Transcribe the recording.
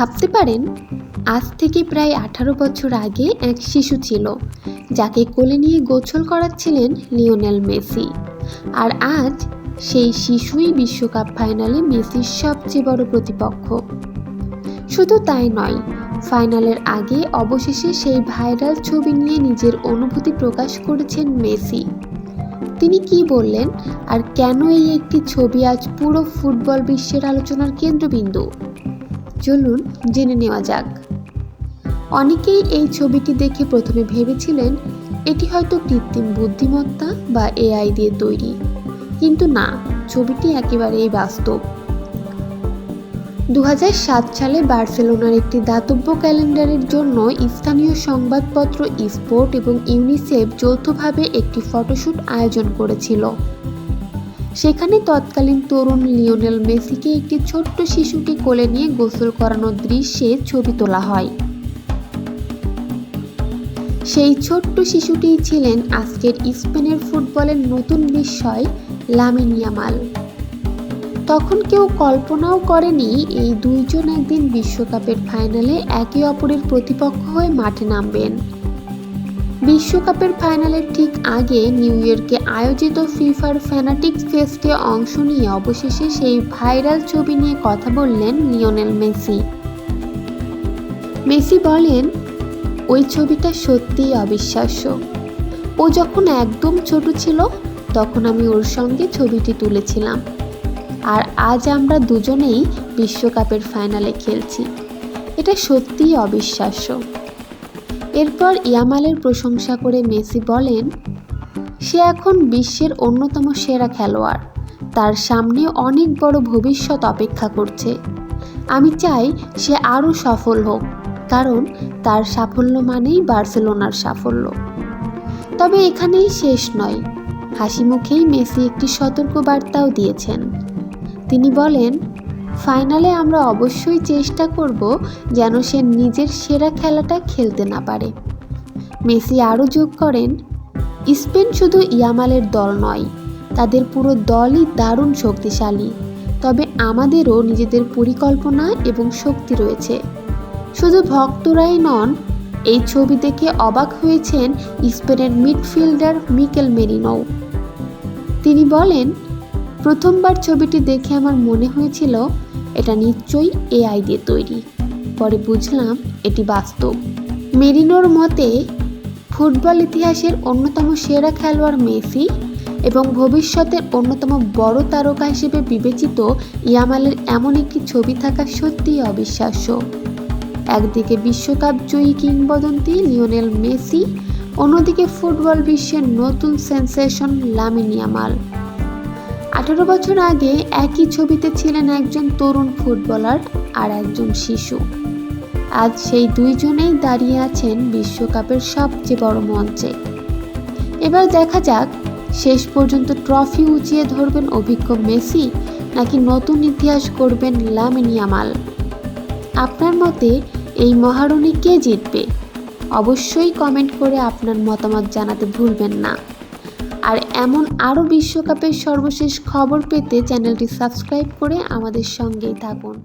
ভাবতে পারেন, আজ থেকে প্রায় 18 বছর আগে এক শিশু ছিল যাকে কোলে নিয়ে গোসল করাচ্ছিলেন লিওনেল মেসি। আর আজ সেই শিশুই বিশ্বকাপ ফাইনালে মেসির সবচেয়ে বড় প্রতিপক্ষ। শুধু তাই নয়, ফাইনালের আগে অবশেষে সেই ভাইরাল ছবি নিয়ে নিজের অনুভূতি প্রকাশ করেছেন মেসি। তিনি কি বললেন আর কেন এই একটি ছবি আজ পুরো ফুটবল বিশ্বের আলোচনার কেন্দ্রবিন্দু, চলুন জেনে নেওয়া যাক। অনেকেই এই ছবিটি দেখে প্রথমে ভেবেছিলেন এটি হয়তো কৃত্রিম বুদ্ধিমত্তা বা এআই দিয়ে তৈরি, কিন্তু না, ছবিটি একেবারেই বাস্তব। 2007 সালে বার্সেলোনার একটি দাতব্য ক্যালেন্ডারের জন্য স্থানীয় সংবাদপত্র স্পোর্ট এবং ইউনিসেফ যৌথভাবে একটি ফটোশ্যুট আয়োজন করেছিল। সেখানে তৎকালীন তরুণ লিওনেল মেসিকে একটি ছোট্ট শিশুকে কোলে নিয়ে গোসল করানোর দৃশ্যে ছবি তোলা হয়। সেই ছোট্ট শিশুটিই ছিলেন আজকের স্পেনের ফুটবলের নতুন বিস্ময় লামিন ইয়ামাল। তখন কেউ কল্পনাও করেনি এই দুইজন একদিন বিশ্বকাপের ফাইনালে একে অপরের প্রতিপক্ষ হয়ে মাঠে নামবেন। বিশ্বকাপের ফাইনালের ঠিক আগে নিউ ইয়র্কে আয়োজিত ফিফার ফ্যানাটিক্স ফেস্টে অংশ নিয়ে অবশেষে সেই ভাইরাল ছবি নিয়ে কথা বললেন লিওনেল মেসি। মেসি বলেন, ওই ছবিটা সত্যিই অবিশ্বাস্য। ও যখন একদম ছোট ছিল তখন আমি ওর সঙ্গে ছবিটি তুলেছিলাম, আর আজ আমরা দুজনেই বিশ্বকাপের ফাইনালে খেলছি। এটা সত্যিই অবিশ্বাস্য। এরপর ইয়ামালের প্রশংসা করে মেসি বলেন, সে এখন বিশ্বের অন্যতম সেরা খেলোয়াড়, তার সামনে অনেক বড় ভবিষ্যৎ অপেক্ষা করছে। আমি চাই সে আরও সফল হোক, কারণ তার সাফল্য মানেই বার্সেলোনার সাফল্য। তবে এখানেই শেষ নয়, হাসি মুখেই মেসি একটি সতর্ক বার্তাও দিয়েছেন। তিনি বলেন, ফাইনালে আমরা অবশ্যই চেষ্টা করব যেন সে নিজের সেরা খেলাটা খেলতে না পারে। মেসি আরও যোগ করেন, স্পেন শুধু ইয়ামালের দল নয়, তাদের পুরো দলই দারুণ শক্তিশালী। তবে আমাদেরও নিজেদের পরিকল্পনা এবং শক্তি রয়েছে। শুধু ভক্তরাই নন, এই ছবি দেখে অবাক হয়েছেন স্পেনের মিডফিল্ডার মিকেল মেরিনো। তিনি বলেন, প্রথমবার ছবিটি দেখে আমার মনে হয়েছিল এটা নিশ্চয়ই এআই দিয়ে তৈরি, পরে বুঝলাম এটি বাস্তব। মেরিনোর মতে, ফুটবল ইতিহাসের অন্যতম সেরা খেলোয়াড় মেসি এবং ভবিষ্যতের অন্যতম বড় তারকা হিসেবে বিবেচিত ইয়ামালের এমন একটি ছবি থাকা সত্যিই অবিশ্বাস্য। একদিকে বিশ্বকাপ জয়ী কিংবদন্তি লিওনেল মেসি, অন্যদিকে ফুটবল বিশ্বের নতুন সেন্সেশন লামিন ইয়ামাল। 18 বছর আগে একই ছবিতে ছিলেন একজন তরুণ ফুটবলার আর একজন শিশু। আজ সেই দুইজনেই দাঁড়িয়ে আছেন বিশ্বকাপের সবচেয়ে বড় মঞ্চে। এবার দেখা যাক, শেষ পর্যন্ত ট্রফি উঁচিয়ে ধরবেন অভিজ্ঞ মেসি, নাকি নতুন ইতিহাস গড়বেন লামিন ইয়ামাল। আপনার মতে এই মহারণী কে জিতবে? অবশ্যই কমেন্ট করে আপনার মতামত জানাতে ভুলবেন না। আর এমন আরও বিশ্বকাপের সর্বশেষ খবর পেতে চ্যানেলটি সাবস্ক্রাইব করে আমাদের সঙ্গেই থাকুন।